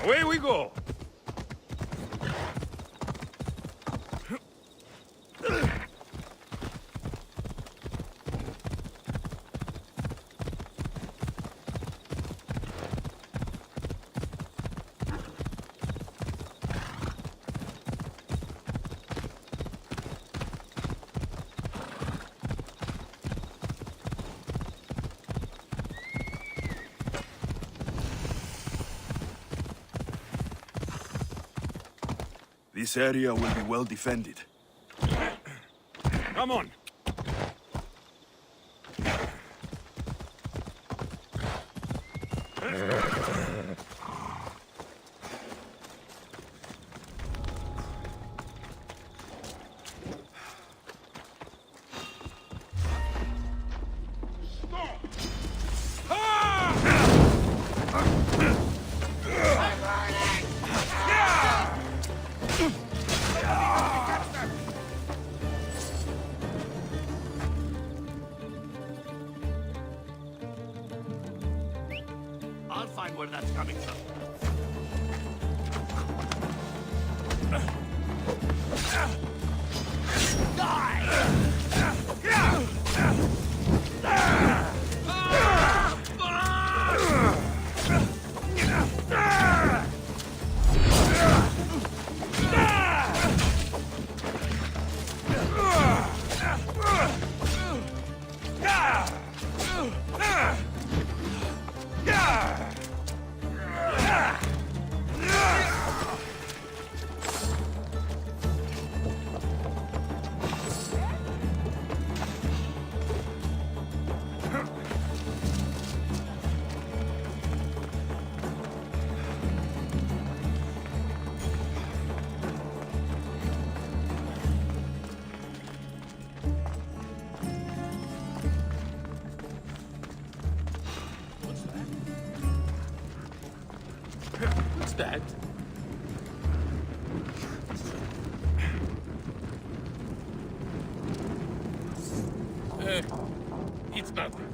Away we go! This area will be well defended. Come on! I'll find where that's coming from. What's that? It's nothing.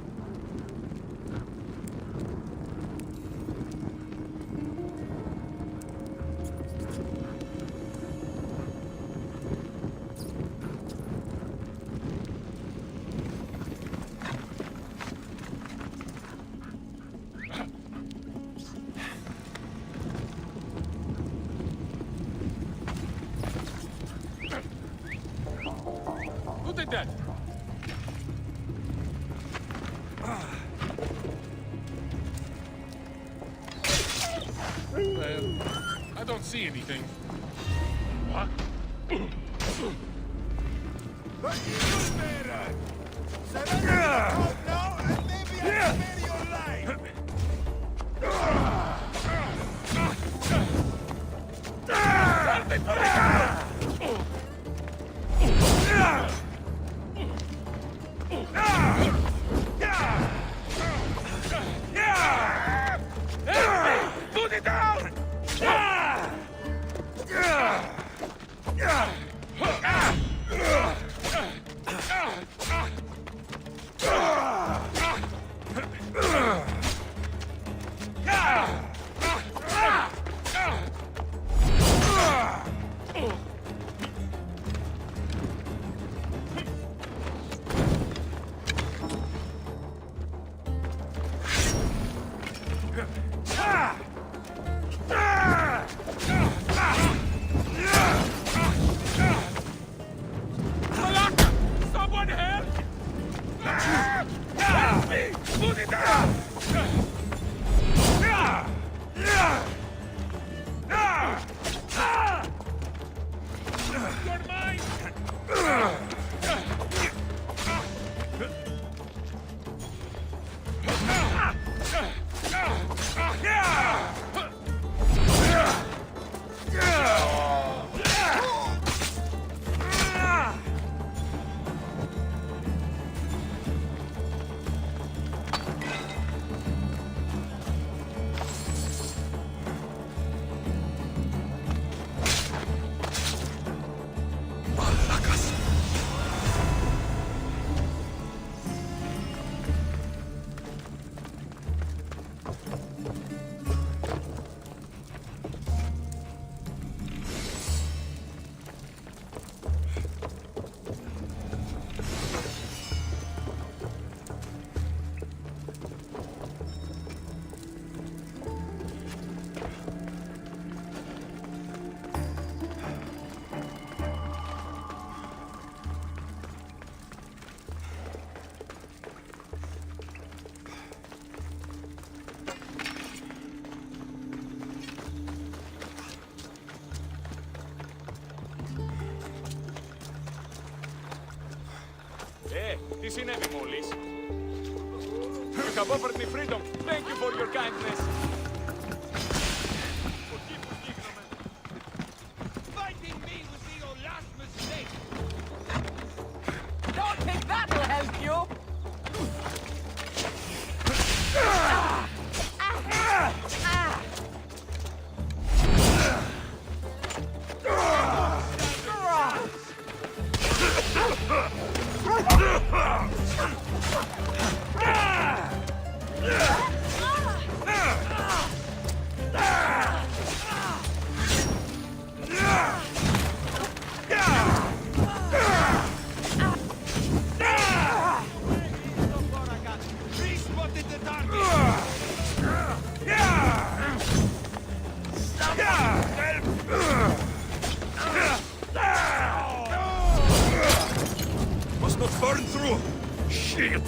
Who did that? I don't see anything. What? Put it down! Τι συνέβη μόλις? You have offered me freedom. Thank you for your kindness. Fighting me would be your last mistake. Don't think that'll help you! Re-spotted the target. Must not burn through! Shit!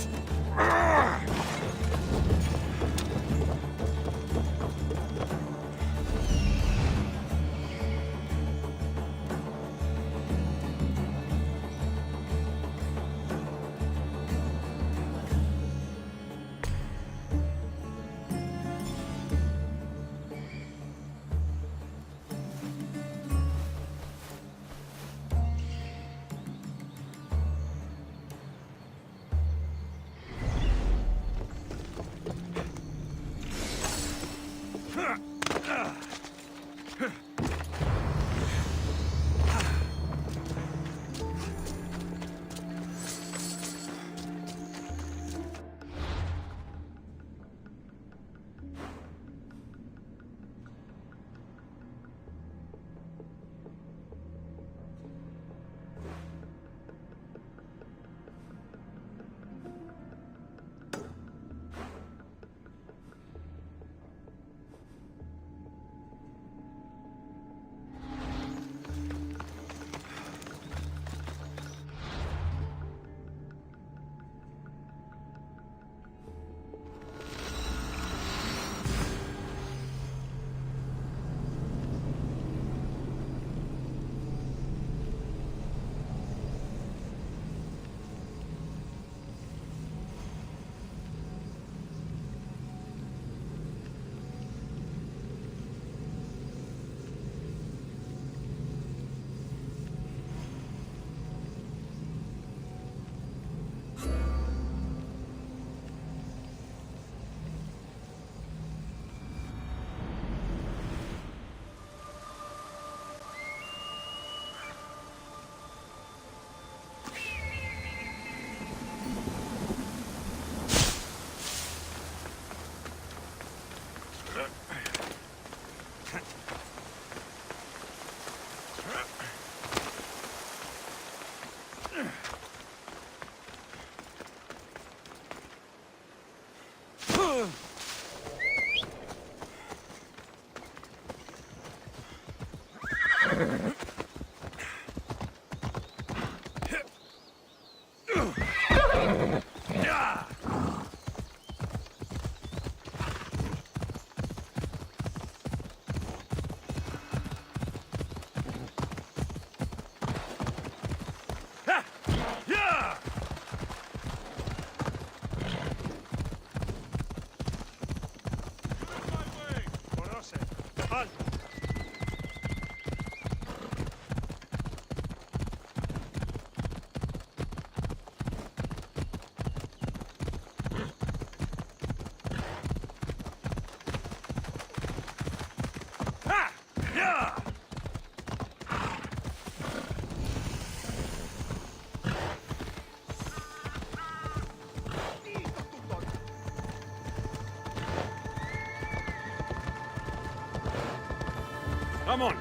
Come on.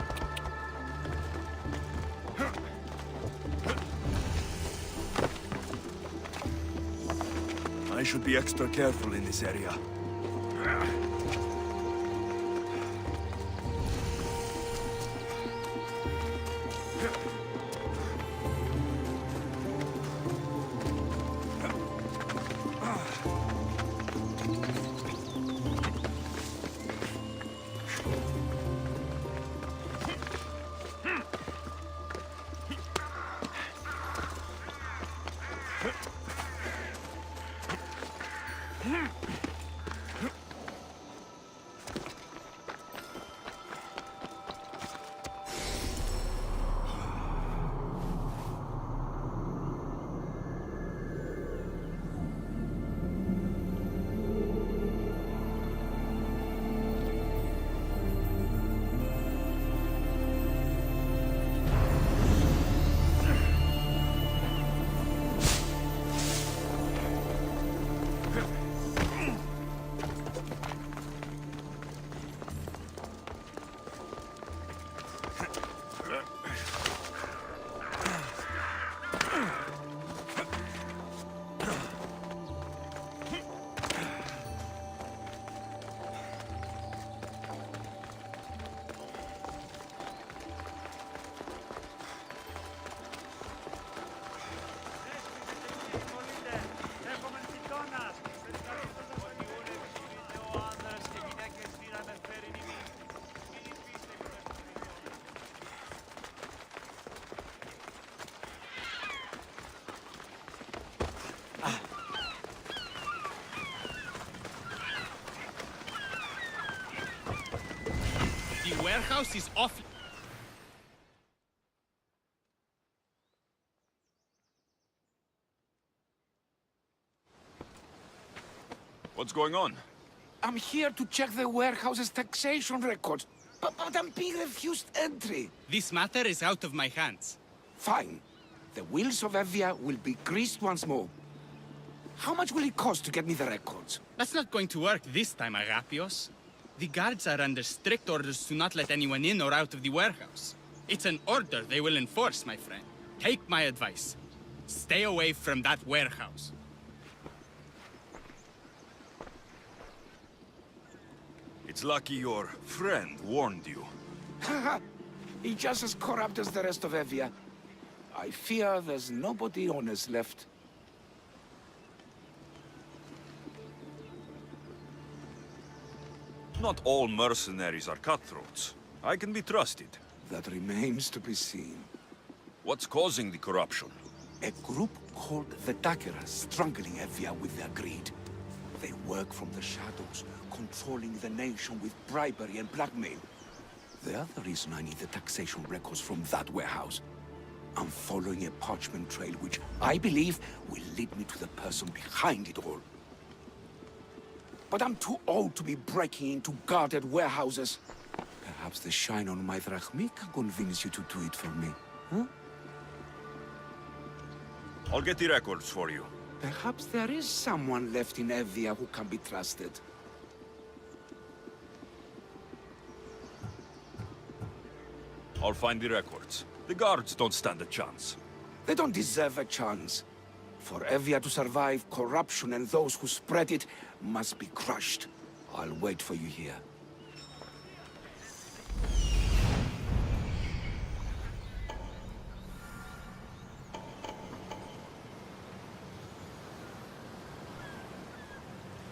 I should be extra careful in this area. The warehouse is off. What's going on? I'm here to check the warehouse's taxation records, but I'm being refused entry. This matter is out of my hands. Fine. The wheels of Evia will be greased once more. How much will it cost to get me the records? That's not going to work this time, Agapios. The guards are under strict orders to not let anyone in or out of the warehouse. It's an order they will enforce, my friend. Take my advice. Stay away from that warehouse. It's lucky your friend warned you. Haha! He's just as corrupt as the rest of Evia. I fear there's nobody honest left. Not all mercenaries are cutthroats. I can be trusted. That remains to be seen. What's causing the corruption? A group called the Daggers strangling Evia with their greed. They work from the shadows, controlling the nation with bribery and blackmail. The other reason I need the taxation records from that warehouse. I'm following a parchment trail which I believe will lead me to the person behind it all. But I'm too old to be breaking into guarded warehouses. Perhaps the shine on my drachmi can convince you to do it for me, huh? I'll get the records for you. Perhaps there is someone left in Evia who can be trusted. I'll find the records. The guards don't stand a chance. They don't deserve a chance. For Evia to survive, corruption and those who spread it must be crushed. I'll wait for you here.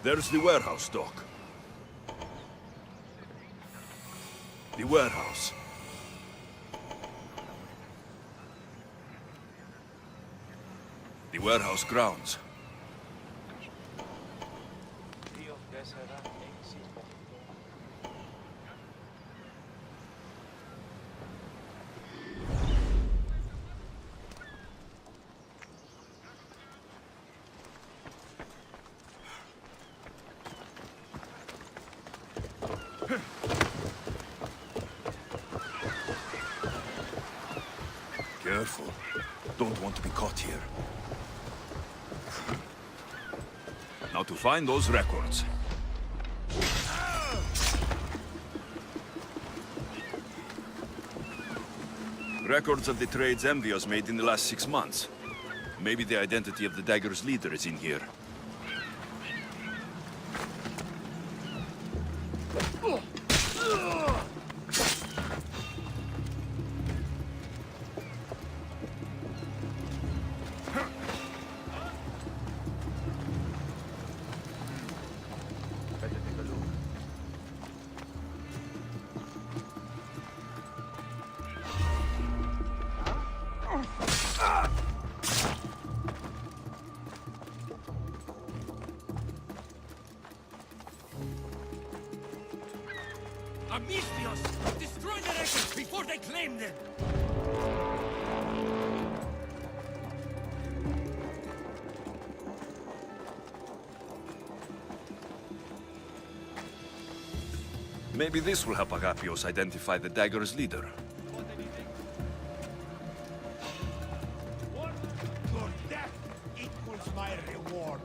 There's the warehouse, Doc. The warehouse. The warehouse grounds. Careful. Don't want to be caught here. Now to find those records. Records of the trades Envios made in the last 6 months. Maybe the identity of the Dagger's leader is in here. Amistios! Destroy the records before they claim them! Maybe this will help Agapios identify the Dagger's leader. Your death equals my reward.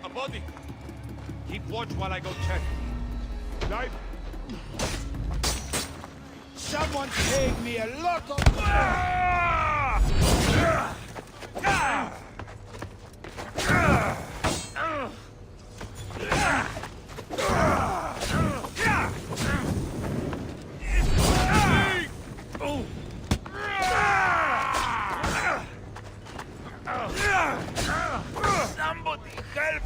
A body. Keep watch while I go check. Life. Someone paid me a lot of... Somebody help!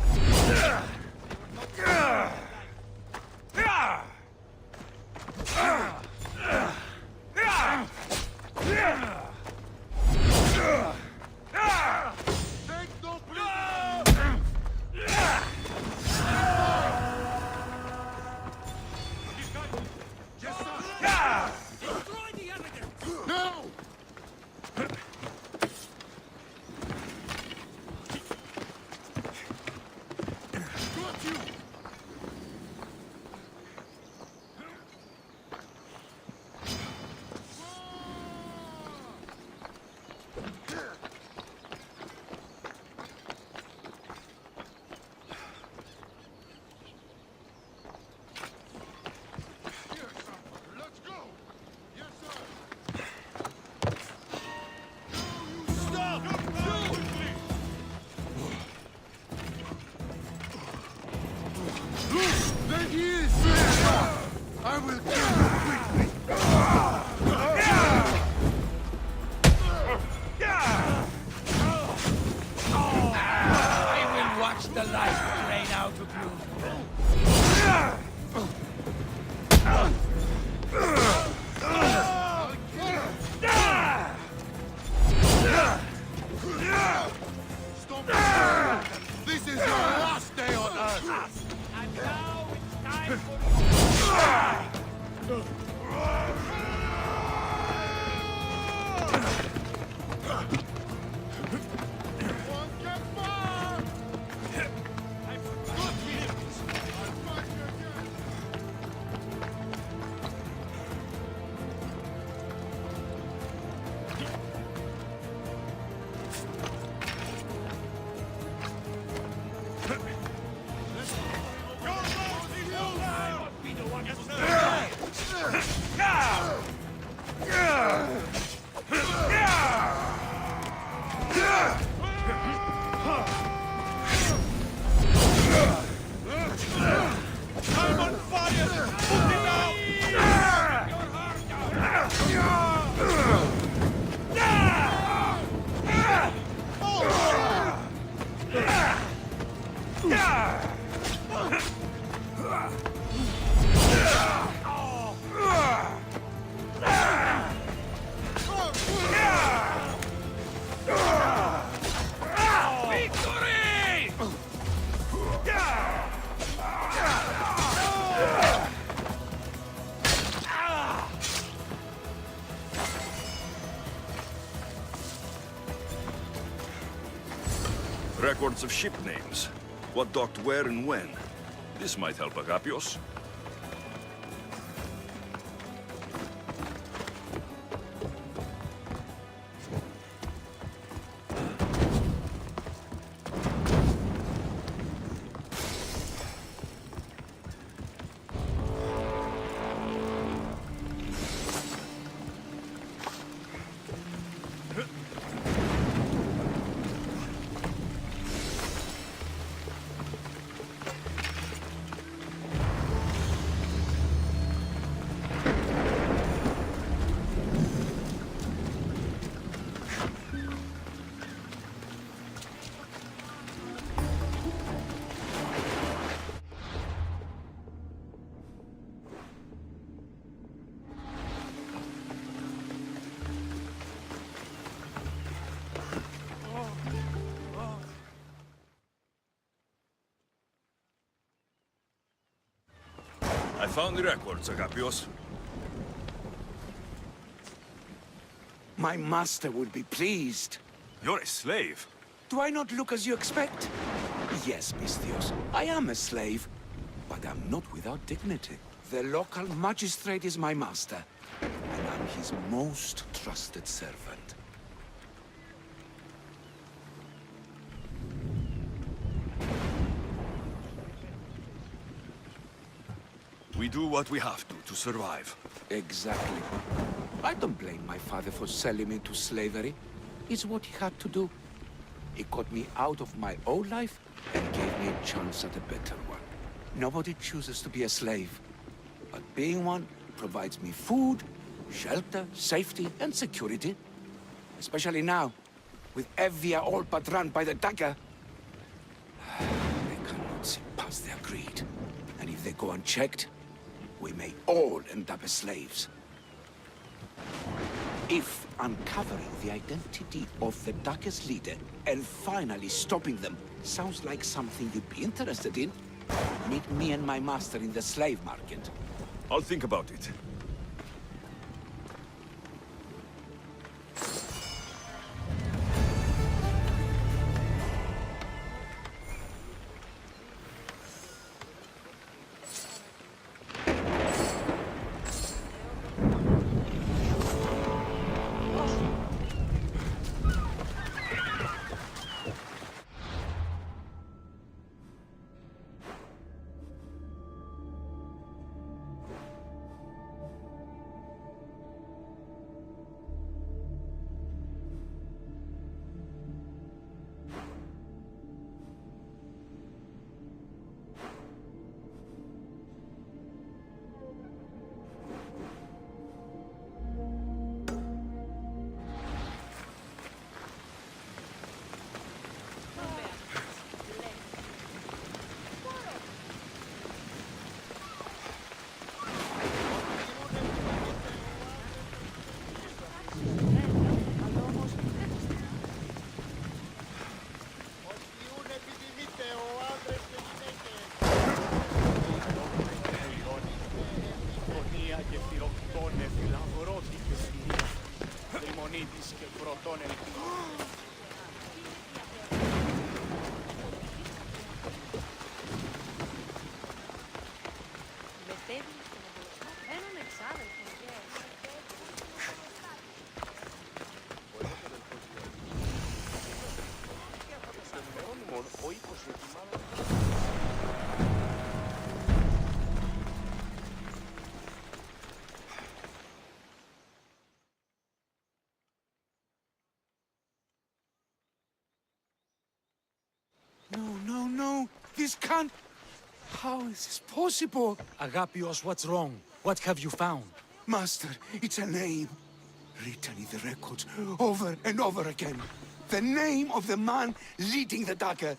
Records of ship names. What docked where and when. This might help Agapios. I found the records, Agapios. My master will be pleased. You're a slave. Do I not look as you expect? Yes, Misthios, I am a slave, but I'm not without dignity. The local magistrate is my master, and I'm his most trusted servant. We do what we have to survive. Exactly. I don't blame my father for selling me to slavery. It's what he had to do. He got me out of my old life and gave me a chance at a better one. Nobody chooses to be a slave, but being one provides me food, shelter, safety, and security. Especially now, with Evia all but run by the dagger. They cannot see past their greed. And if they go unchecked, we may all end up as slaves. If uncovering the identity of the Dagger's leader and finally stopping them sounds like something you'd be interested in, meet me and my master in the slave market. I'll think about it. No, this can't... How is this possible? Agapios, what's wrong? What have you found? Master, it's a name. Written in the records over and over again. The name of the man leading the dagger.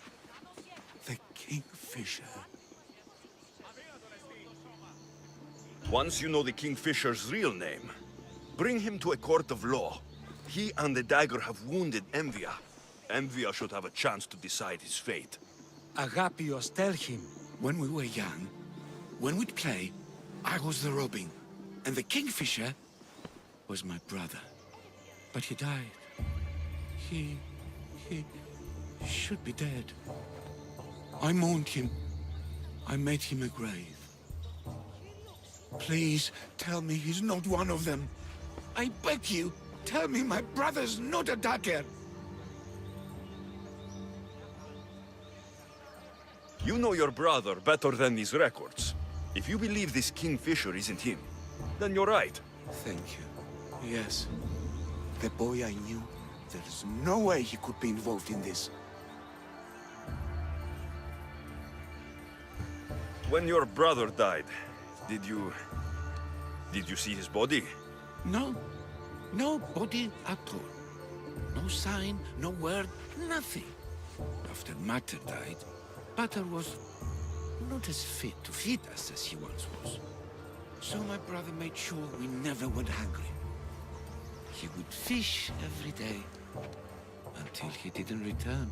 The Kingfisher. Once you know the Kingfisher's real name, bring him to a court of law. He and the dagger have wounded Envia. Envia should have a chance to decide his fate. Agapios, tell him. When we were young, when we'd play, I was the robin. And the Kingfisher was my brother. But he died. He should be dead. I mourned him. I made him a grave. Please, tell me he's not one of them. I beg you, tell me my brother's not a dagger. You know your brother better than these records. If you believe this Kingfisher isn't him, then you're right. Thank you. Yes. The boy I knew, there's no way he could be involved in this. When your brother died, did you see his body? No. No body at all. No sign, no word, nothing. After Mater died, Pater was not as fit to feed us as he once was. So my brother made sure we never went hungry. He would fish every day, until he didn't return.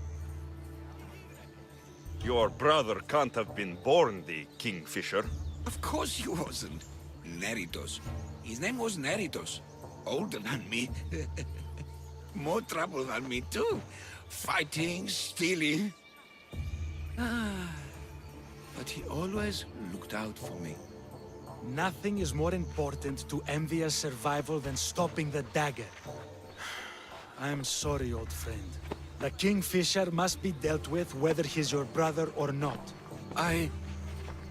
Your brother can't have been born the Kingfisher. Of course he wasn't. Neritos. His name was Neritos. Older than me. More trouble than me too. Fighting, stealing. But he always looked out for me. Nothing is more important to Envia's survival than stopping the dagger. I'm sorry, old friend. The Kingfisher must be dealt with whether he's your brother or not.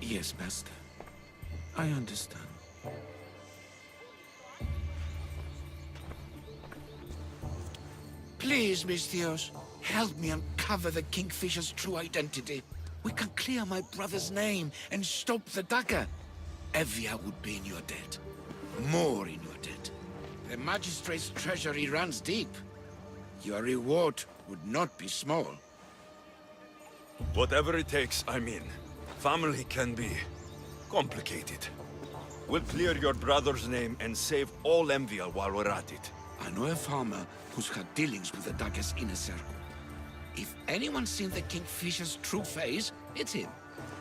Yes, Master. I understand. Please, Misthios, help me uncover the Kingfisher's true identity. We can clear my brother's name and stop the dagger. Evia would be in your debt. More in your debt. The Magistrate's treasury runs deep. Your reward would not be small. Whatever it takes, I mean. Family can be complicated. We'll clear your brother's name and save all Envia while we're at it. I know a farmer who's had dealings with the dagger's inner circle. If anyone's seen the Kingfisher's true face, it's him.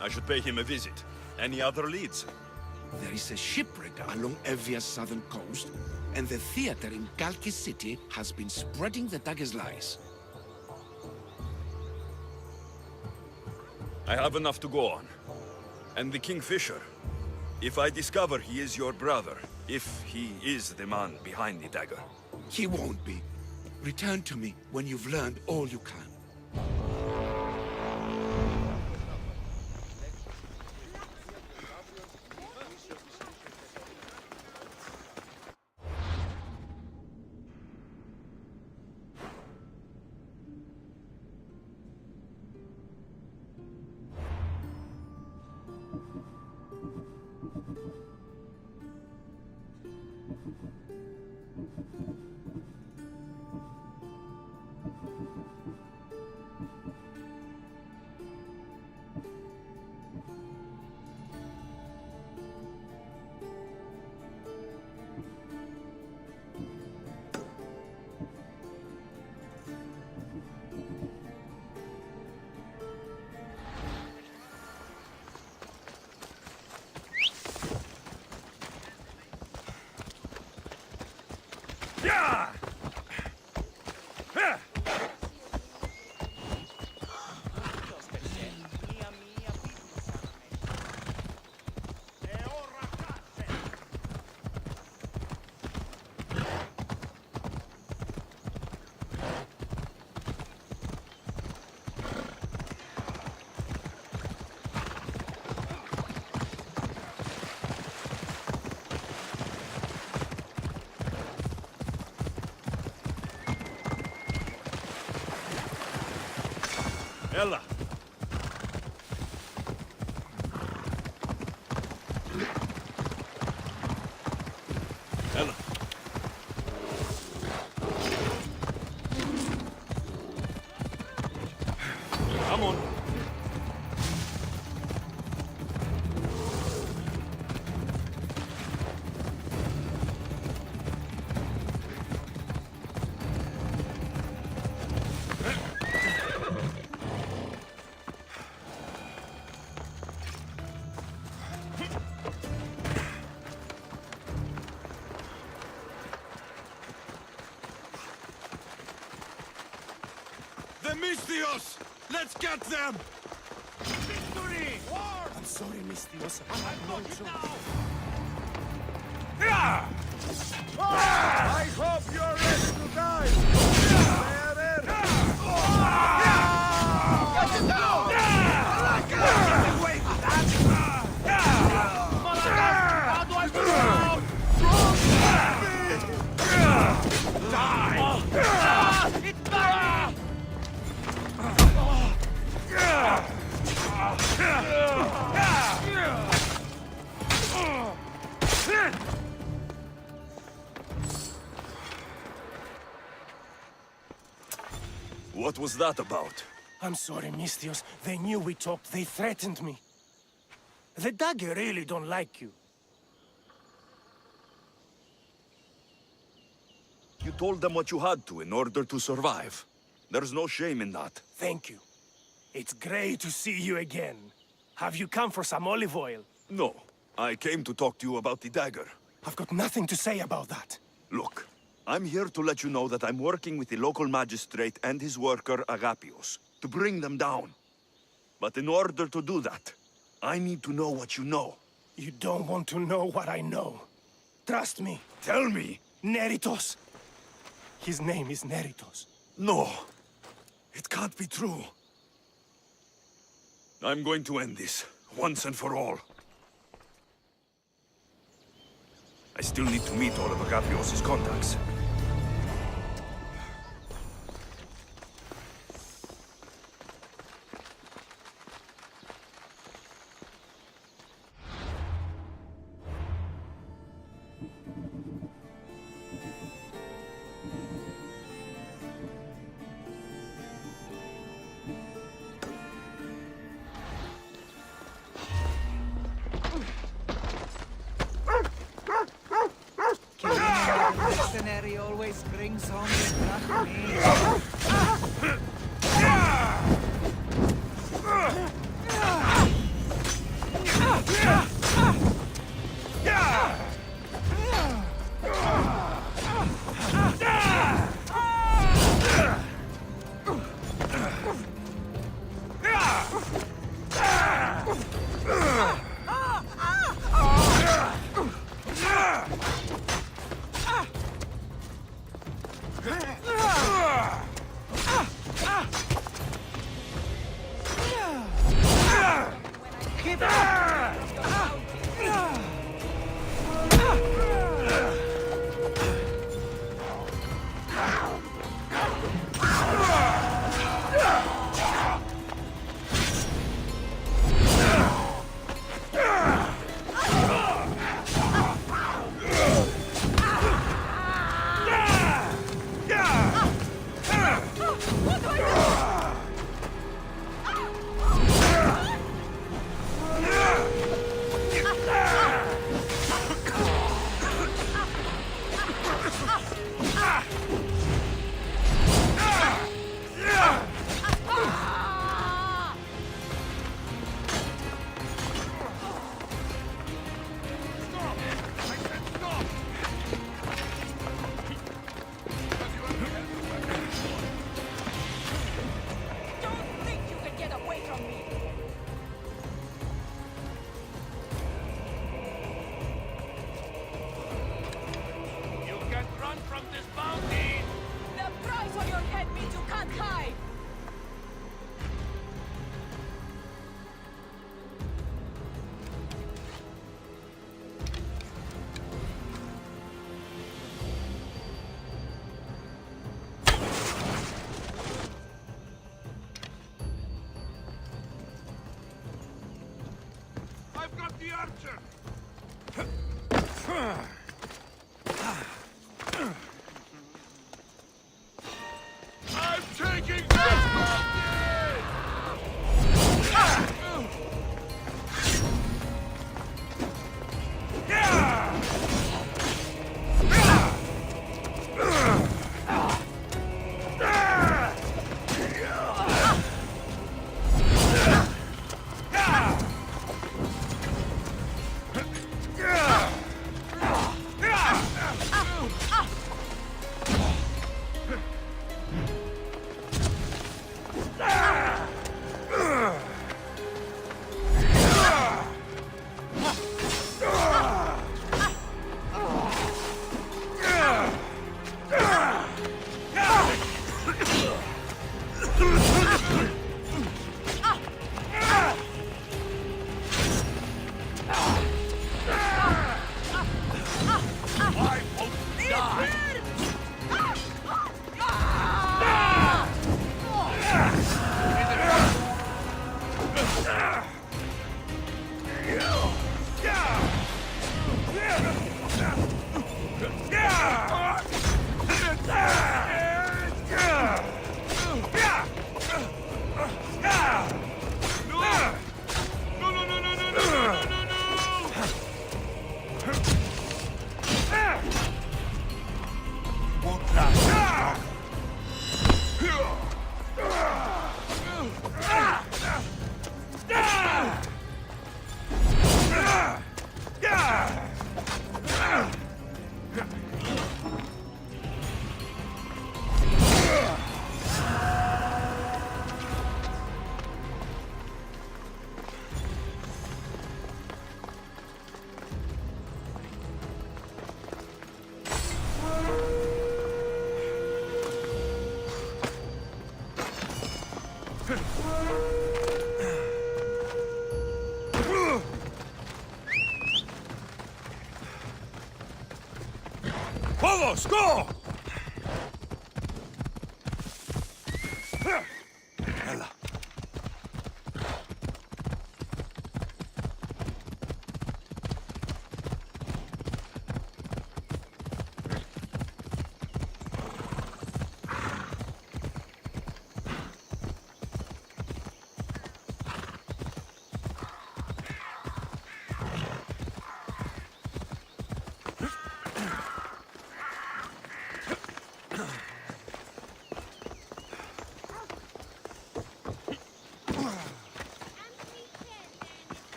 I should pay him a visit. Any other leads? There is a shipwreck along Evia's southern coast, and the theater in Kalki City has been spreading the dagger's lies. I have enough to go on. And the Kingfisher. If I discover he is your brother, if he is the man behind the dagger. He won't be. Return to me when you've learned all you can. Ella! Ella! Come on! Misthios! Let's get them! Victory! War! I'm sorry, Misthios. I had no choice. I hope you're ready to die! What was that about? I'm sorry, Misthios. They knew we talked. They threatened me. The dagger really don't like you. You told them what you had to in order to survive. There's no shame in that. Thank you. It's great to see you again. Have you come for some olive oil? No, I came to talk to you about the dagger. I've got nothing to say about that. Look, I'm here to let you know that I'm working with the local magistrate and his worker, Agapios, to bring them down. But in order to do that, I need to know what you know. You don't want to know what I know. Trust me. Tell me! Neritos. His name is Neritos. No, it can't be true. I'm going to end this, once and for all. I still need to meet all of Agapios' contacts. Mercenary always brings home the black meat. I'm taking Vamos, go! Ella.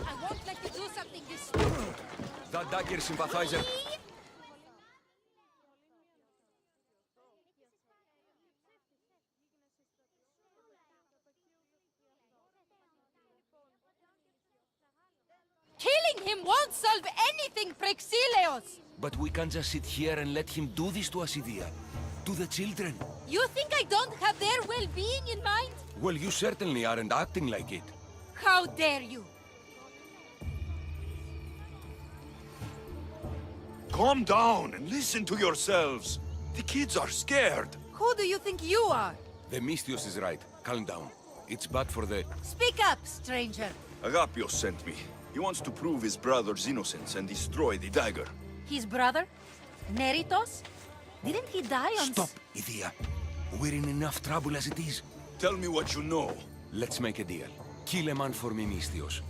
I won't let you do something this stupid. That dagger sympathizer. Killing him won't solve anything, Prexileos! But we can't just sit here and let him do this to us, Idia. To the children. You think I don't have their well-being in mind? Well, you certainly aren't acting like it. How dare you? Calm down and listen to yourselves. The kids are scared. Who do you think you are? The Mystios is right. Calm down. It's bad for the... Speak up, stranger. Agapios sent me. He wants to prove his brother's innocence and destroy the dagger. His brother? Neritos? Didn't he die on... Stop, Idia. We're in enough trouble as it is. Tell me what you know. Let's make a deal. Kill a man for me, Mystios.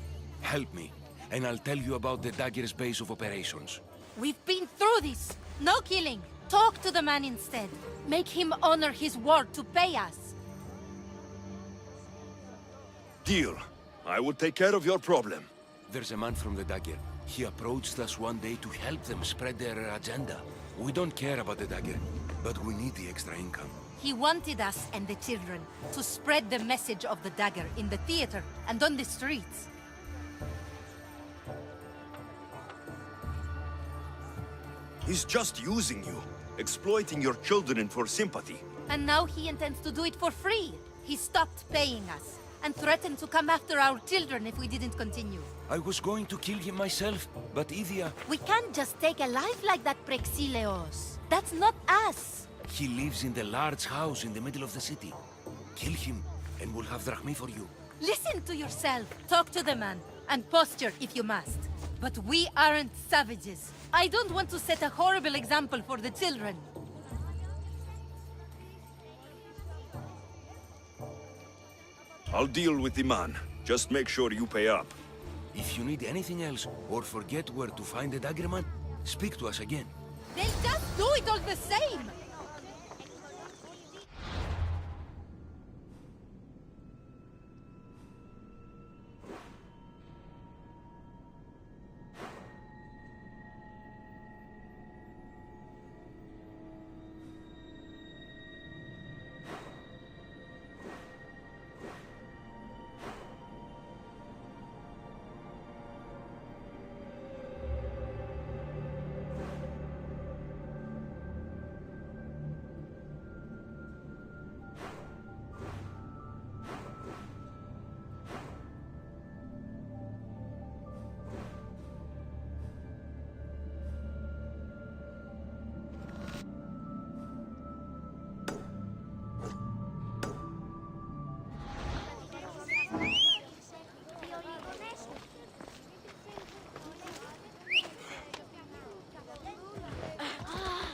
Help me, and I'll tell you about the dagger's base of operations. We've been through this. No killing. Talk to the man instead. Make him honor his word to pay us. Deal. I will take care of your problem. There's a man from the dagger. He approached us one day to help them spread their agenda. We don't care about the dagger, but we need the extra income. He wanted us and the children to spread the message of the dagger in the theater and on the streets. He's just using you, exploiting your children for sympathy. And now he intends to do it for free. He stopped paying us and threatened to come after our children if we didn't continue. I was going to kill him myself, but Idia... We can't just take a life like that, Prexileos. That's not us. He lives in the large house in the middle of the city. Kill him, and we'll have drachmi for you. Listen to yourself. Talk to the man, and posture if you must. But we aren't savages. I don't want to set a horrible example for the children. I'll deal with the man. Just make sure you pay up. If you need anything else, or forget where to find the dagger man, speak to us again. They'll just do it all the same!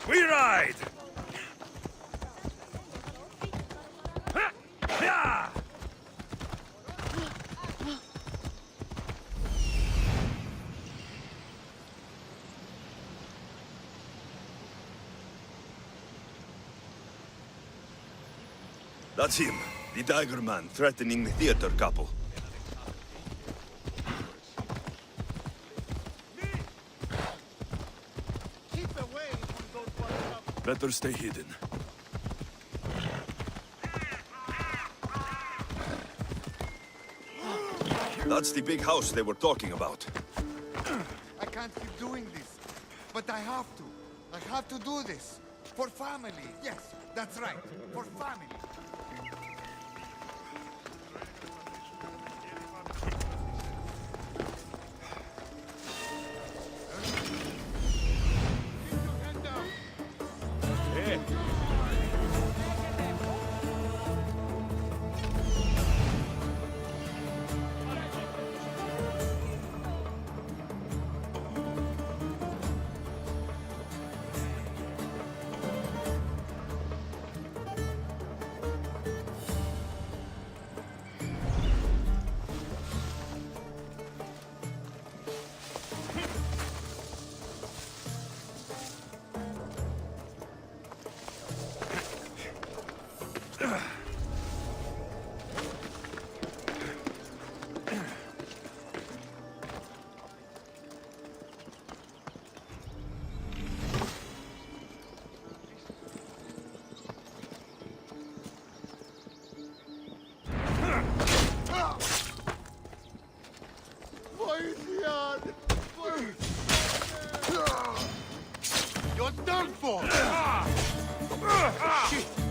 We ride! That's him, the dagger man threatening the theater couple. Better stay hidden. That's the big house they were talking about. I can't keep doing this, but I have to. I have to do this. For family. Yes, that's right. For family. for? Shit!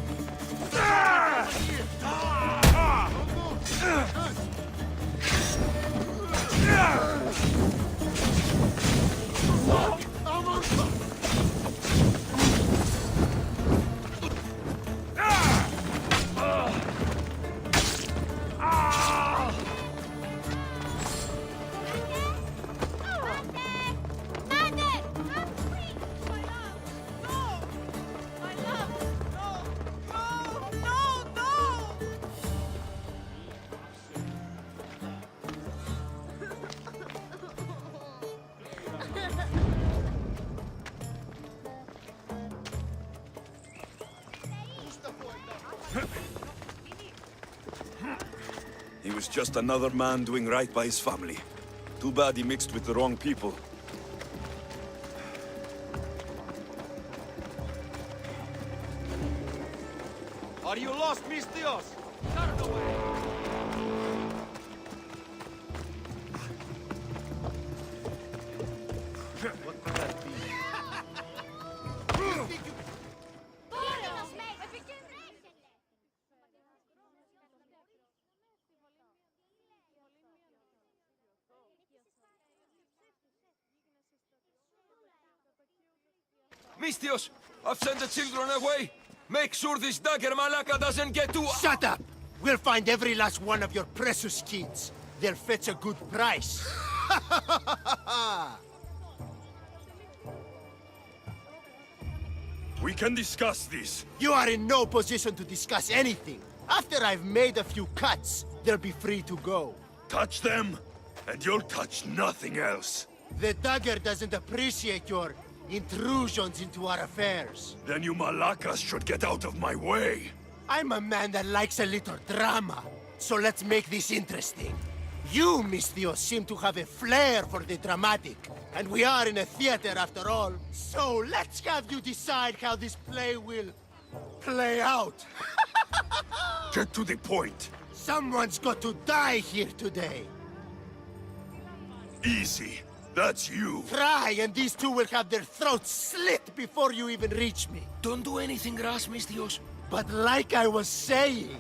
He was just another man doing right by his family. Too bad he mixed with the wrong people. Are you lost, Mistios? Mistios, I've sent the children away. Make sure this dagger Malaka doesn't get to— Shut up! We'll find every last one of your precious kids. They'll fetch a good price. We can discuss this. You are in no position to discuss anything. After I've made a few cuts, they'll be free to go. Touch them, and you'll touch nothing else. The dagger doesn't appreciate your intrusions into our affairs. Then you Malakas should get out of my way. I'm a man that likes a little drama, so let's make this interesting. You, Mistios, seem to have a flair for the dramatic, and we are in a theater after all. So let's have you decide how this play will play out. Get to the point. Someone's got to die here today. Easy. That's you. Try, and these two will have their throats slit before you even reach me. Don't do anything rash, Mistios. But like I was saying,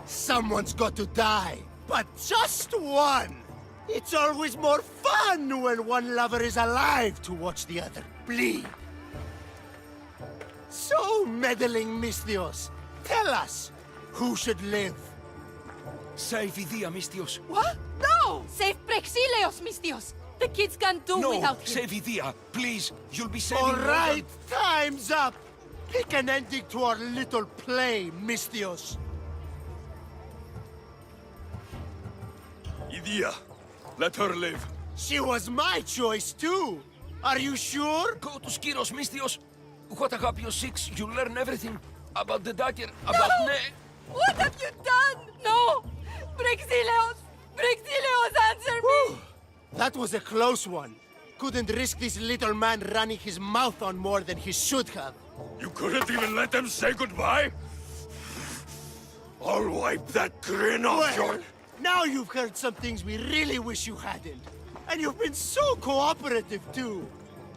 someone's got to die. But just one! It's always more fun when one lover is alive to watch the other bleed. So, meddling Mistios, tell us, who should live? Save Idia, Mistios. What? No! Save Prexileos, Mistios! The kids can't do No, without him. save Idia. Please, you'll be saving All more right, time's up! Pick an ending to our little play, Mistios. Idia, let her live. She was my choice, too. Are you sure? Go to Skiros, Mistios. What Agapio 6, you'll learn everything. About the dagger, about No! What have you done? No! Prexileos! Prexileos, answer me! That was a close one. Couldn't risk this little man running his mouth on more than he should have. You couldn't even let them say goodbye? I'll wipe that grin off your... Now you've heard some things we really wish you hadn't. And you've been so cooperative, too.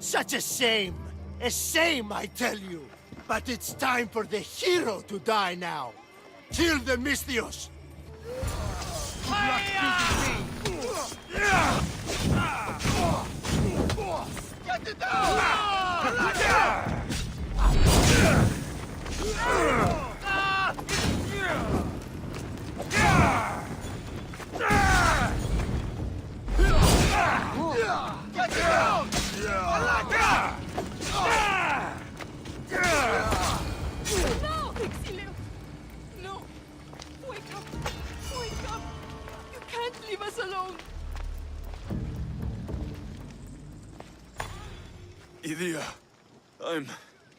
Such a shame. A shame, I tell you. But it's time for the hero to die now. Kill the Mistios. Get it down! Get it down! No! Prexileos! No! Wake up! Wake up! You can't leave us alone! Idia,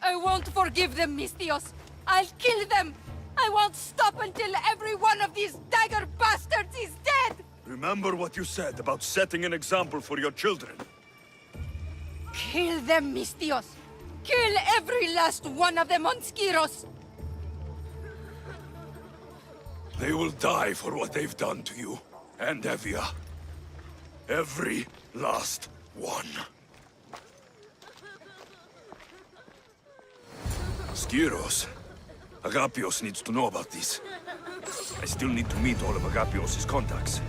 I won't forgive them, Mistios! I'll kill them! I won't stop until every one of these dagger bastards is dead! Remember what you said about setting an example for your children. Kill them, Mistios! Kill every last one of them on Skiros! They will die for what they've done to you. And Evia. Every last one. Skiros. Agapios needs to know about this. I still need to meet all of Agapios' contacts.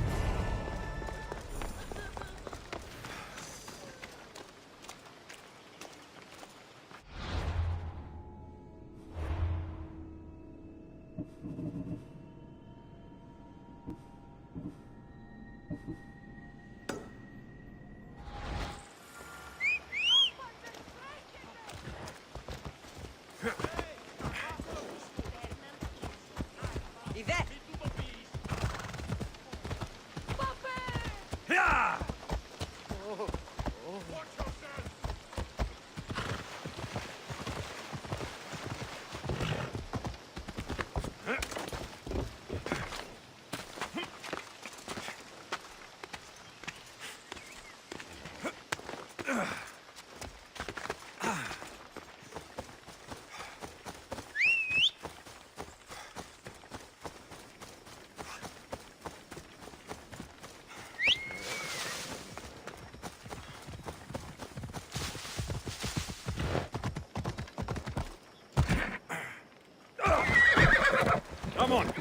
Come on.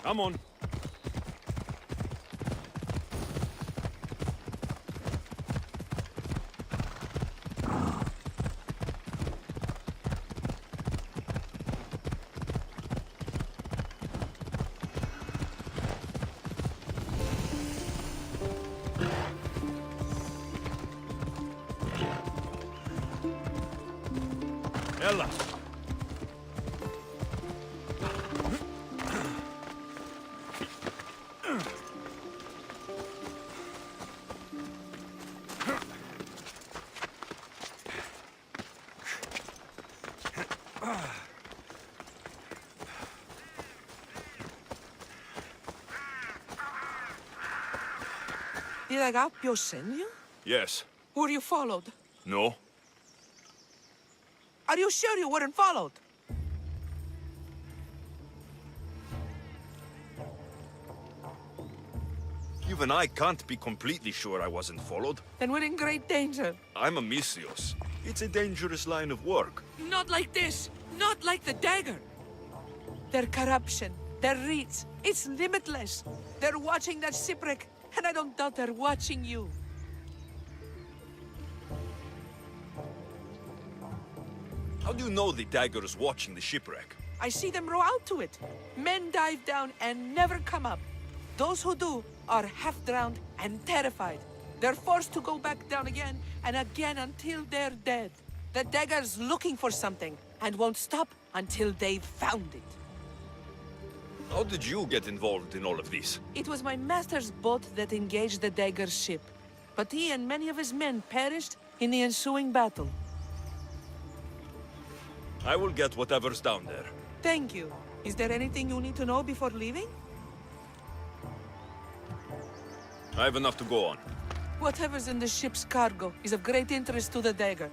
Come on. Ella. Did Agapio send you? Yes. Were you followed? No? Are you sure you weren't followed? Even I can't be completely sure I wasn't followed. Then we're in great danger. I'm a Misios. It's a dangerous line of work. Not like this. Not like the dagger. Their corruption, their reach, it's limitless. They're watching that shipwreck, and I don't doubt they're watching you. How do you know the dagger is watching the shipwreck? I see them row out to it. Men dive down and never come up. Those who do are half-drowned and terrified. They're forced to go back down again and again until they're dead. The dagger's looking for something and won't stop until they've found it. How did you get involved in all of this? It was my master's boat that engaged the dagger's ship, but he and many of his men perished in the ensuing battle. I will get whatever's down there. Thank you. Is there anything you need to know before leaving? I have enough to go on. Whatever's in the ship's cargo is of great interest to the dagger.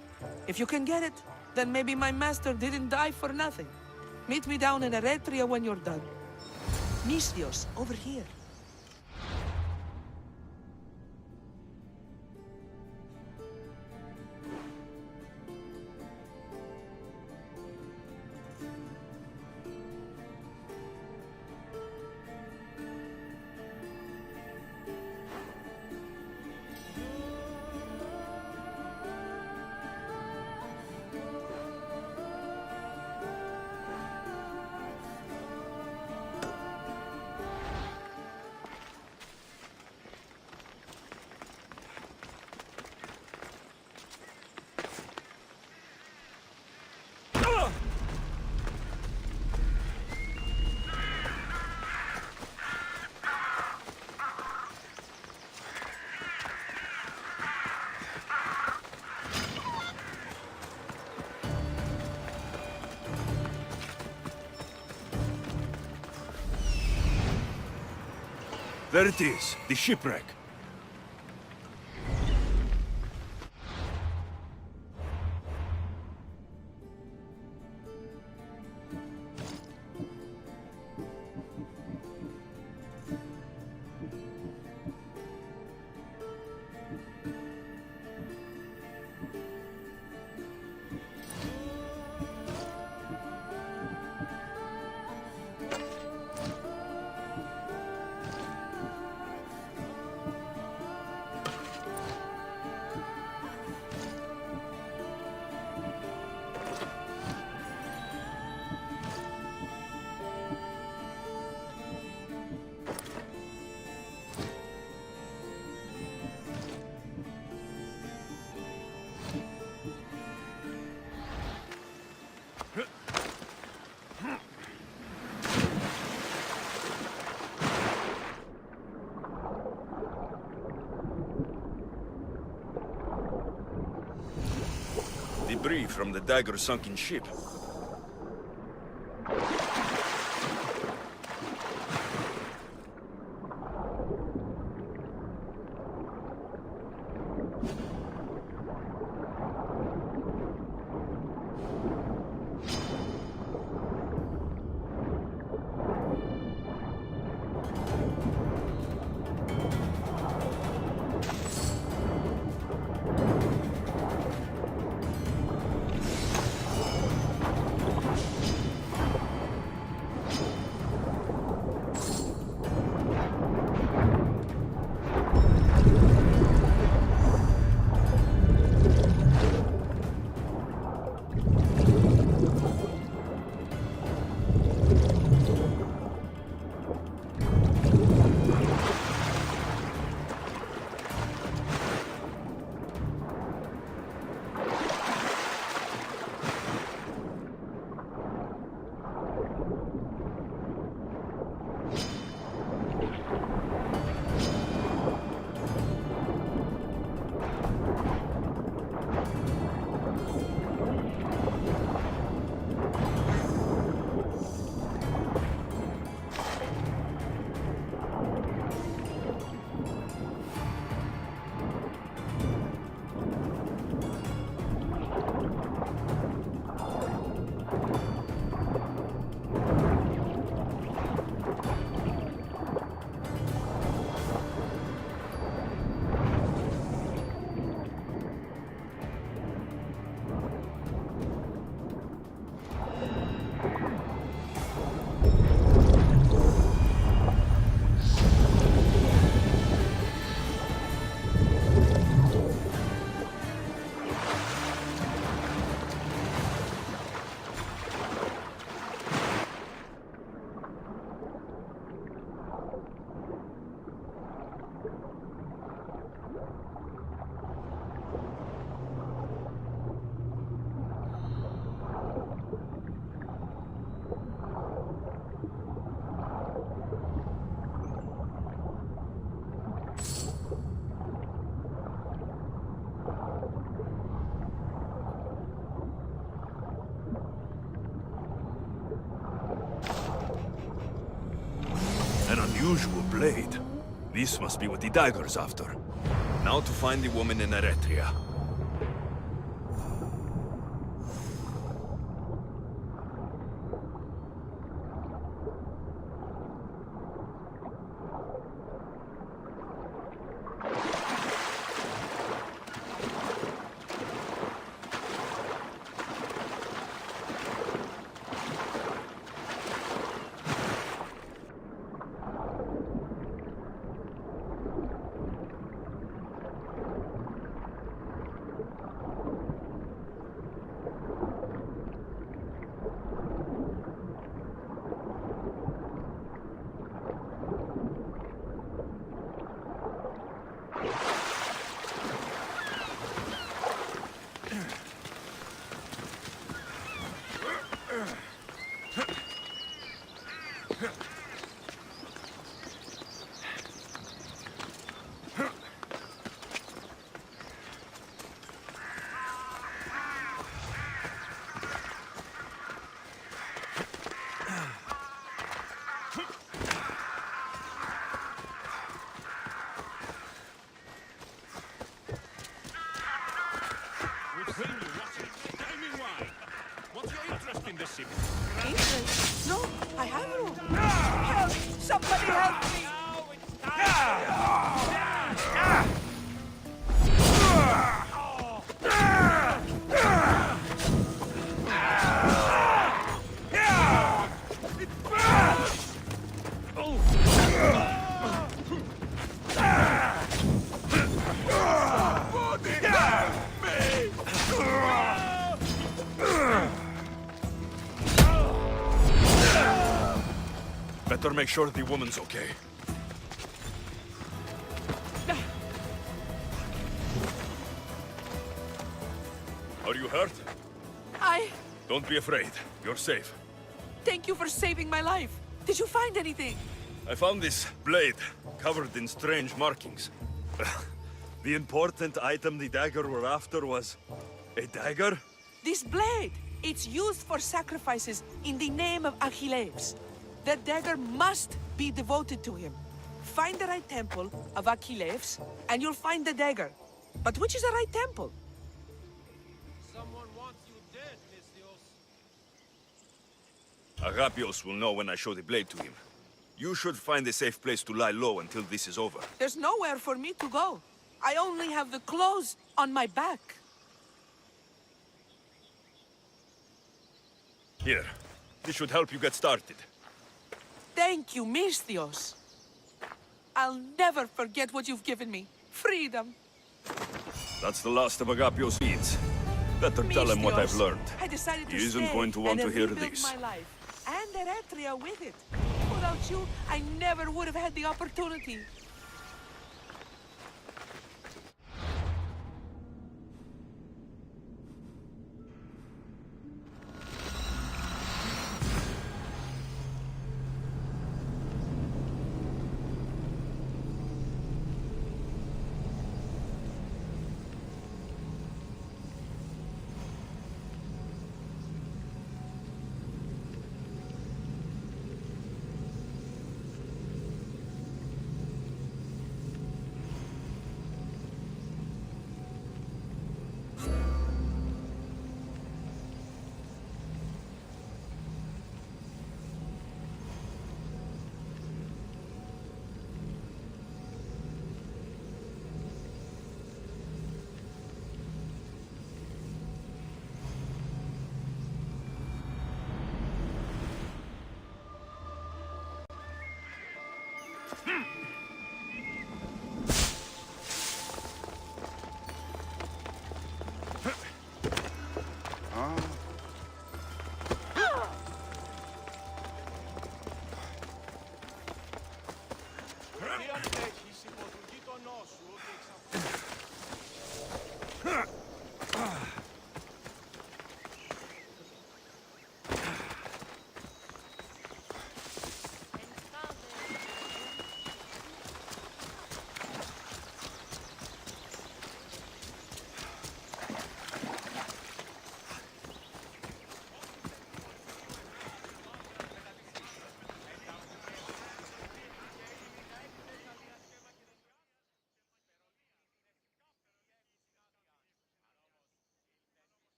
If you can get it, then maybe my master didn't die for nothing. Meet me down in Eretria when you're done. Misios, over here. There it is, the shipwreck. debris from the dagger's sunken ship. An unusual blade. This must be what the dagger's after. Now to find the woman in Eretria. What's your interest in this ship? Interest? No, I have no. Help! Somebody help me! Better make sure the woman's okay. Are you hurt? Don't be afraid. You're safe. Thank you for saving my life. Did you find anything? I found this blade, covered in strange markings. The important item the dagger were after was a dagger This blade, it's used for sacrifices in the name of Achilles. The dagger must be devoted to him. Find the right temple of Achilles, and you'll find the dagger. But which is the right temple? Someone wants you dead, Mistios. Agapios will know when I show the blade to him. You should find a safe place to lie low until this is over. There's nowhere for me to go. I only have the clothes on my back. Here. This should help you get started. Thank you, Mistios. I'll never forget what you've given me. Freedom. That's the last of Agapios' needs. Better tell him what I've Mistios, learned. I decided to He isn't stay going to want and to hear rebuild this. my life. And Eretria with it. Without you, I never would have had the opportunity. Τι αντέχεις, υπό του γείτονό σου, ότι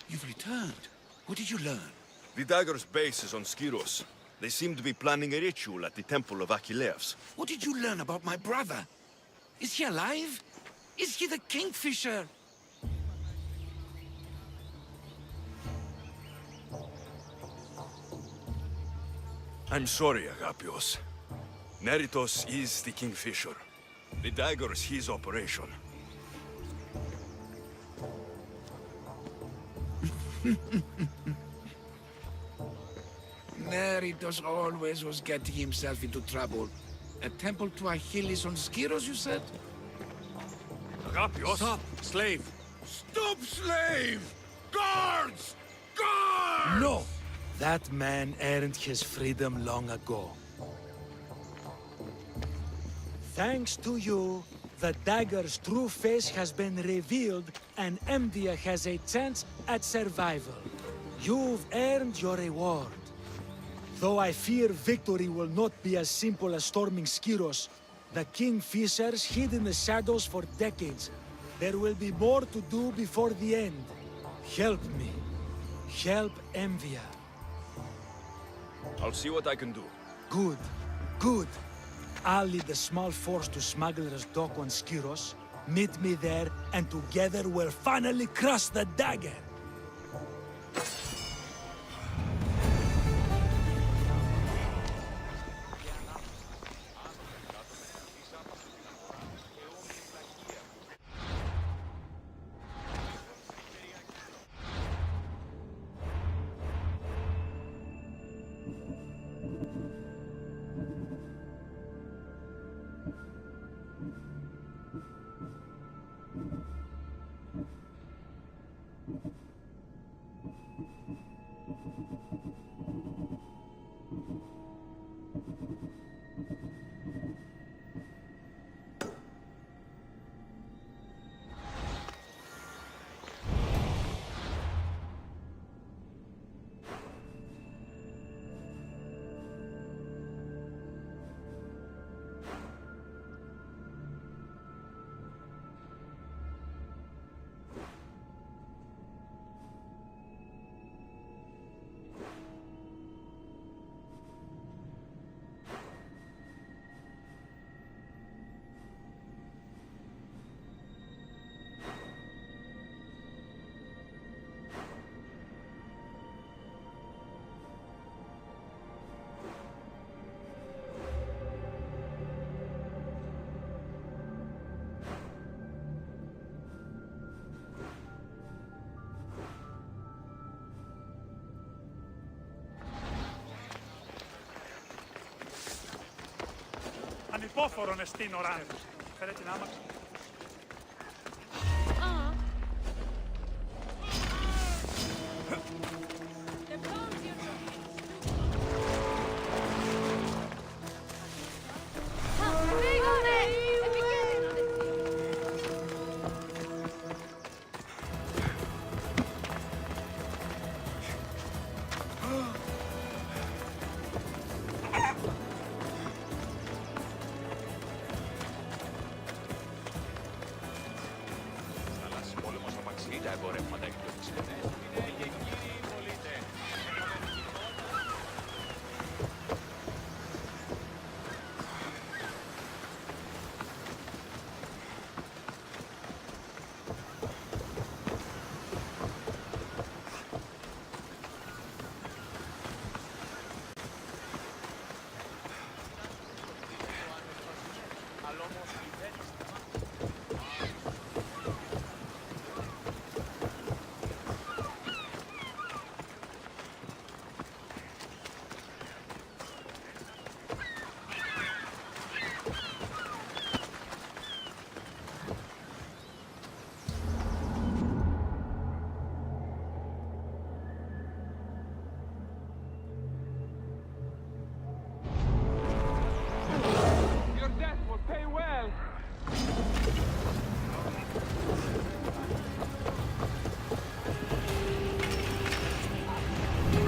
You've returned. What did you learn? The dagger's base is on Skiros. They seem to be planning a ritual at the temple of Achilles. What did you learn about my brother? Is he alive? Is he the Kingfisher? I'm sorry, Agapios. Neritos is the Kingfisher. The dagger is his operation. Neritos always was getting himself into trouble. A temple to Achilles on Skiros, you said? Agapios! Stop, slave! Stop, slave! Guards! Guards! No! That man earned his freedom long ago. Thanks to you, the dagger's true face has been revealed and Emdia has a chance at survival. You've earned your reward. Though I fear victory will not be as simple as storming Skiros, the Kingfishers hid in the shadows for decades. There will be more to do before the end. Help me. Help Emvia. I'll see what I can do. Good. Good. I'll lead a small force to Smuggler's Dock on Skiros. Meet me there, and together we'll finally crush the dagger! you Απόφορον εστίν οράν. Φέρε την άμαξη. Τα εμπορεύματα εκπληκτικά. Είναι και κύριοι πολίτες.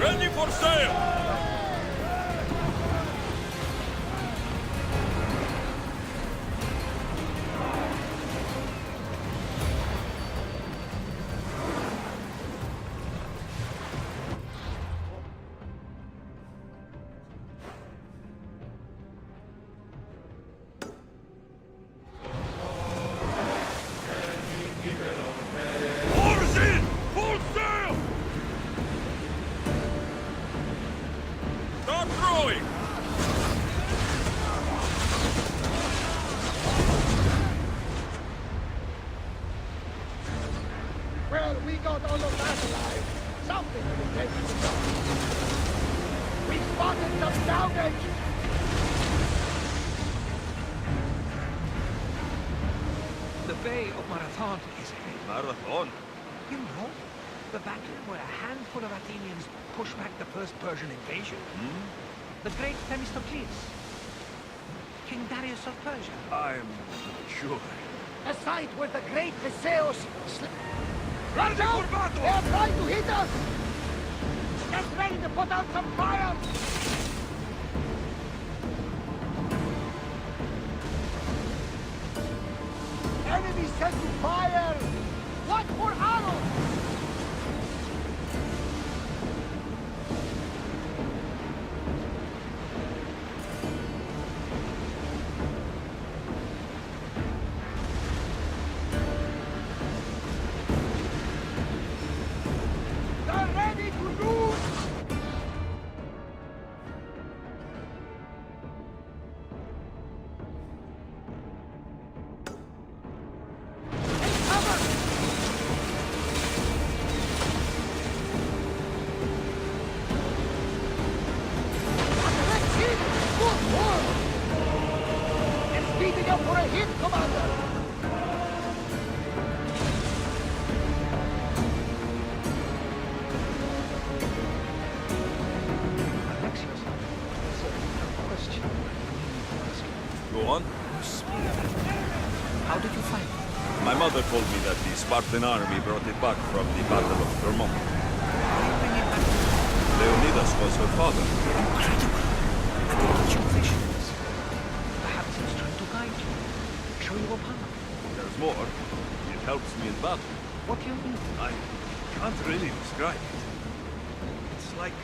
Ready for sail! Odyssey! Full sail! Start throwing! Well, we got all of that alive. Something will take us down. We spotted some salvage! The Bay of Marathon is a Marathon? You know, the battle where a handful of Athenians pushed back the first Persian invasion. The great Themistocles. King Darius of Persia. I'm not sure. A site where the great Theseus Watch out! They're trying to hit us! Get ready to put out some fire! Enemy set to fire! Watch for arrows! They're ready to lose! Up for a hit, Commander! Alexios, there's a question I need to ask you. Go on. How did you find it? My mother told me that the Spartan army brought it back from the Battle of Thermopylae. Leonidas was her father. Incredible. And they teach you visions. Perhaps it's trying to guide you. Show you a path. There's more. It helps me in battle. What do you mean? I can't really describe it. It's like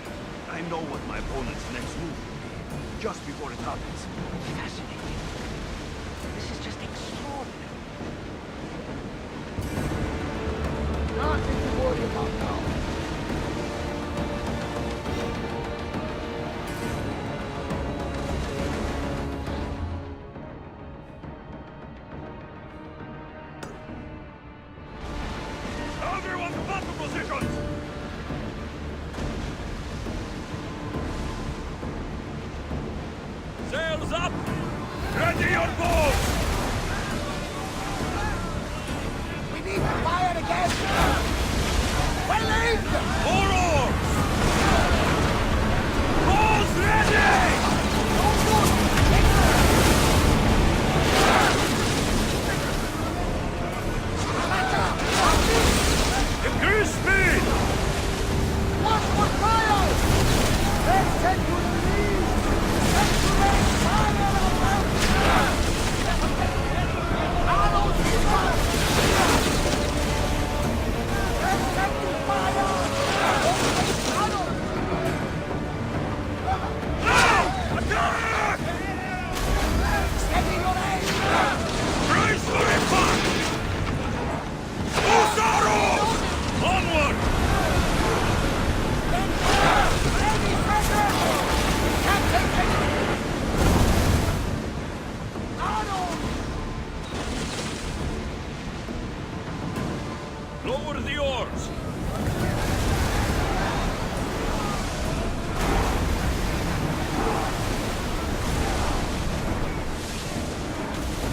I know what my opponent's next move will be, just before it happens. Fascinating. This is just extraordinary. Nothing to worry about now. Everyone to battle positions! Sails up! Ready your goals! We need to fire again! Well aimed! More oars! Balls ready! Increase speed! Watch for fire! Let's send you the lead! Let's raise fire around! Arrows inbound! Let's send you fire! Arrows! Attack! Steady your aim! Brace for impact! Loose arrows! Onward! Ready, Frederick! We can't take it! Arrows! Lower the oars!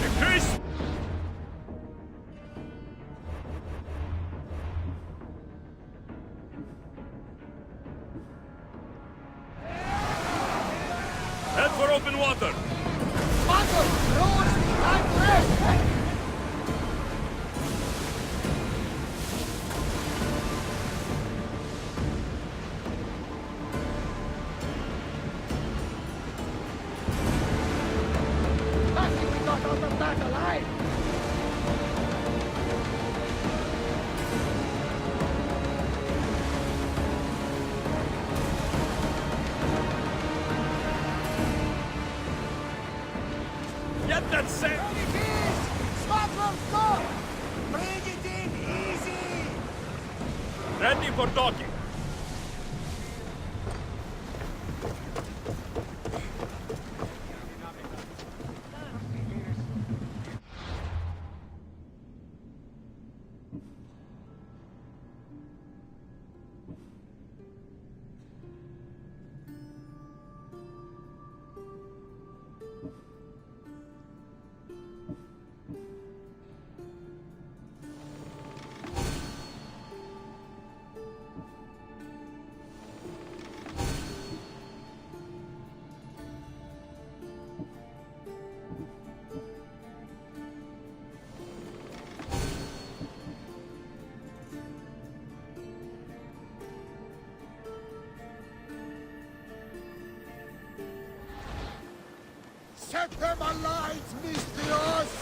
Increase! Head for open water! Buckle! Rowers, time to rest! Lucky we got out of that alive! Get that sail! Ready, bees! Smuggler, go! Bring it in easy! Ready for docking! Set them alight, Mistios!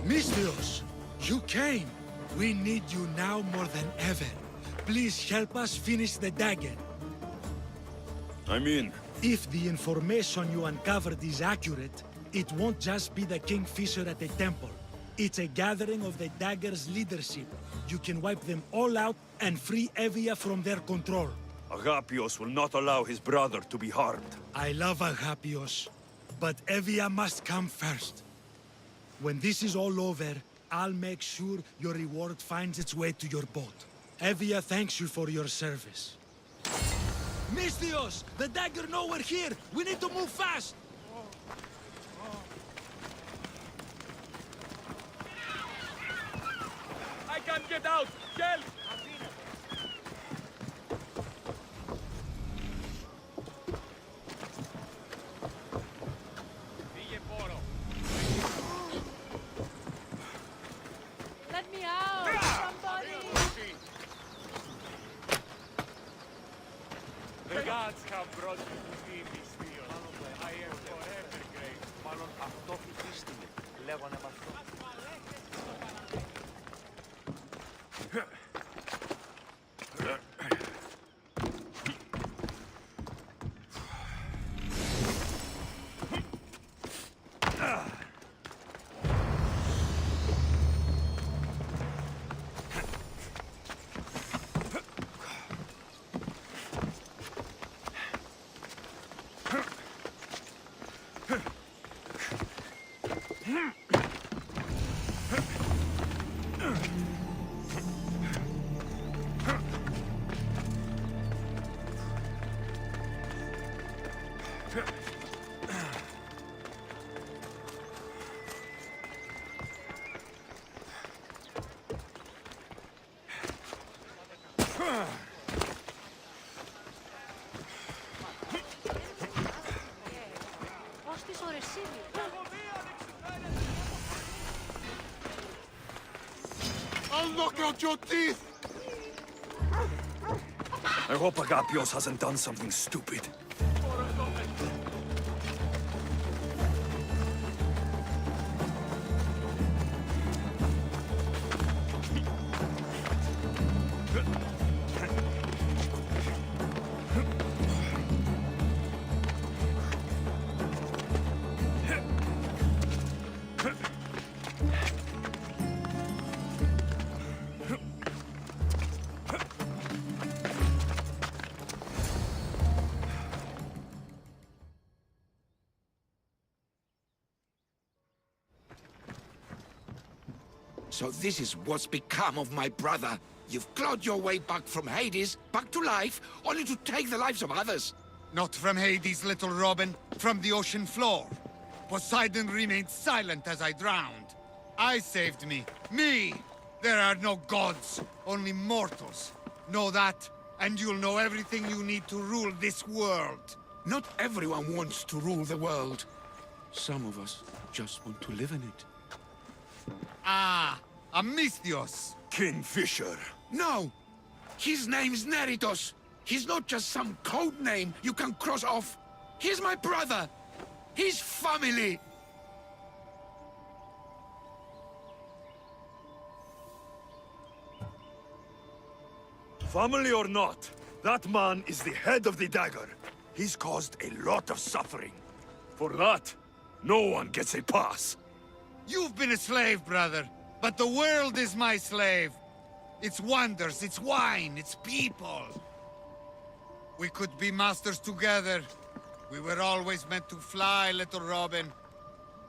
Misthios, you came. We need you now more than ever. Please help us finish the dagger. I mean... If the information you uncovered is accurate, it won't just be the Kingfisher at the temple. It's a gathering of the Dagger's leadership. You can wipe them all out and free Evia from their control. Agapios will not allow his brother to be harmed. I love Agapios, but Evia must come first. When this is all over, I'll make sure your reward finds its way to your boat. Evia thanks you for your service. Misthios! The Dagger know we're here! We need to move fast! I can't get out! Help! Let me out! Somebody! The gods have brought you to see me, Steel. I am forever grateful. Μάλλον αυτό φυφίστηκε. Λέγω να μαθώ. I'll knock out your teeth! I hope Agapios hasn't done something stupid. So this is what's become of my brother. You've clawed your way back from Hades, back to life, only to take the lives of others. Not from Hades, little Robin. From the ocean floor. Poseidon remained silent as I drowned. I saved me. Me! There are no gods, only mortals. Know that, and you'll know everything you need to rule this world. Not everyone wants to rule the world. Some of us just want to live in it. Ah, Amisthios. Kingfisher. No! His name's Neritos. He's not just some code name you can cross off. He's my brother. He's family. Family or not, that man is the head of the Dagger. He's caused a lot of suffering. For that, no one gets a pass. You've been a slave, brother, but the world is my slave. Its wonders, its wine, its people. We could be masters together. We were always meant to fly, little Robin.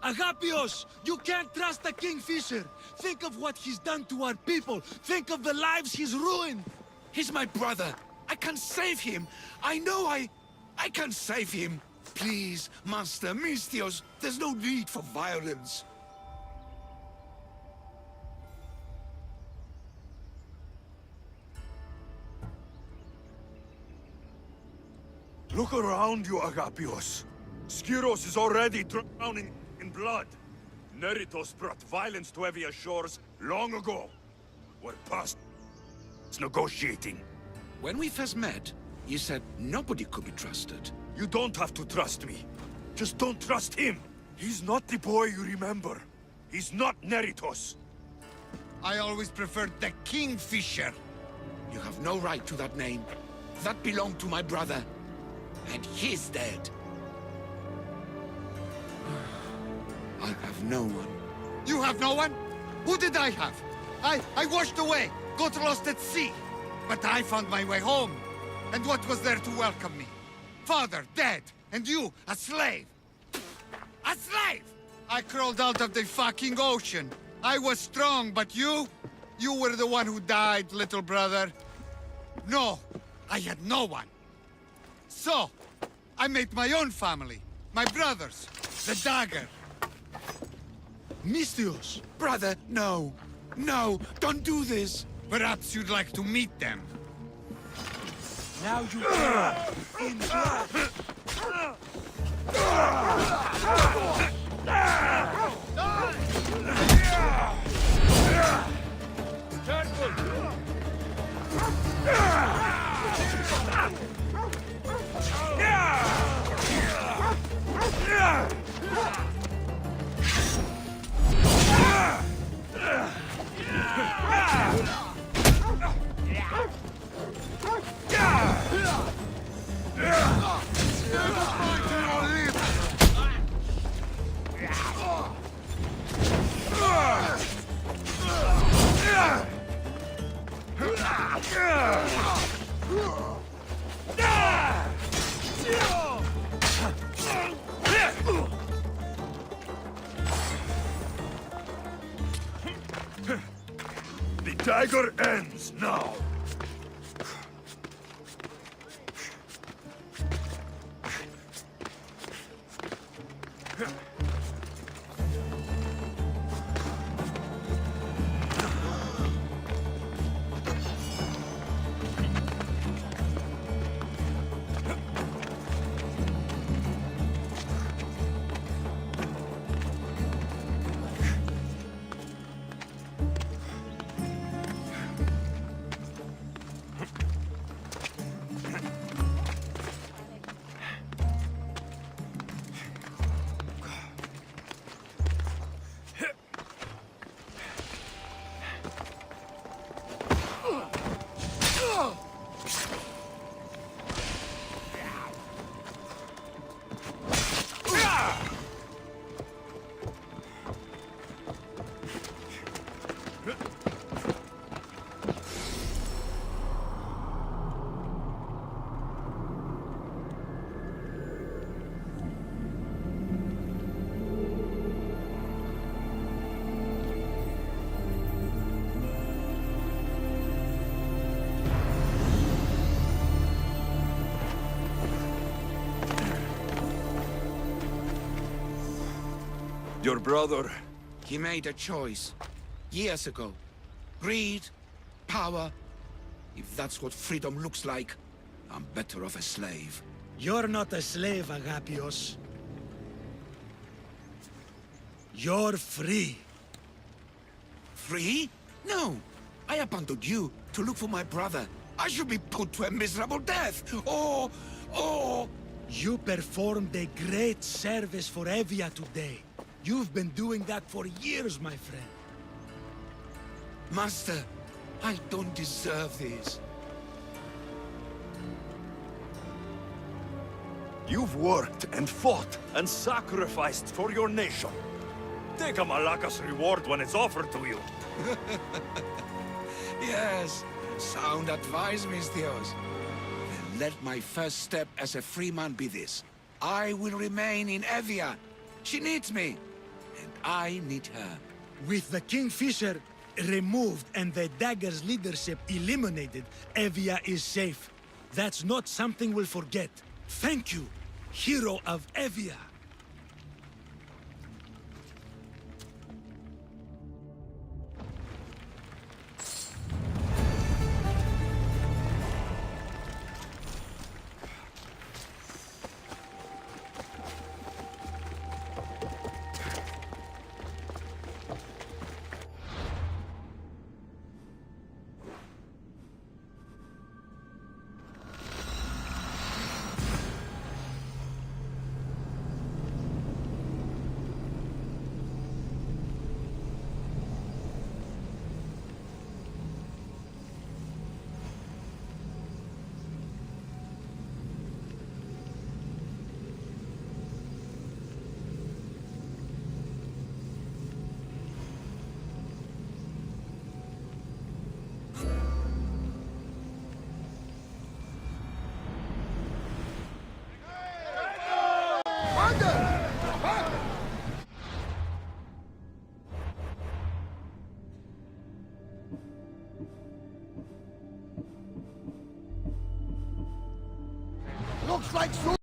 Agapios! You can't trust the Kingfisher! Think of what he's done to our people! Think of the lives he's ruined! He's my brother. I can save him. I know I can save him. Please, Master Misthios, there's no need for violence. Look around you, Agapios. Skyros is already drowning in blood. Neritos brought violence to Evia's shores long ago. We're past negotiating. When we first met, you said nobody could be trusted. You don't have to trust me. Just don't trust him. He's not the boy you remember. He's not Neritos. I always preferred the Kingfisher. You have no right to that name. That belonged to my brother. and he's dead. I have no one. You have no one? Who did I have? I washed away, got lost at sea. But I found my way home. And what was there to welcome me? Father, dead, and you, a slave. A slave! I crawled out of the fucking ocean. I was strong, but you? You were the one who died, little brother. No, I had no one. So, I made my own family. My brothers. The dagger. Misthios! Brother, no. No, don't do this. Perhaps you'd like to meet them. Now you can. In blood. The dagger ends now. Your brother... He made a choice. Years ago. Greed, power. If that's what freedom looks like, I'm better off a slave. You're not a slave, Agapios. You're free. Free? No. I abandoned you to look for my brother. I should be put to a miserable death. Or... You performed a great service for Evia today. You've been doing that for years, my friend. Master, I don't deserve this. You've worked and fought and sacrificed for your nation. Take a Malaka's reward when it's offered to you. Yes, sound advice, Misthios. Then let my first step as a free man be this. I will remain in Evia. She needs me, and I need her. With the Kingfisher removed and the Dagger's leadership eliminated, Evia is safe. That's not something we'll forget. Thank you, hero of Evia. looks like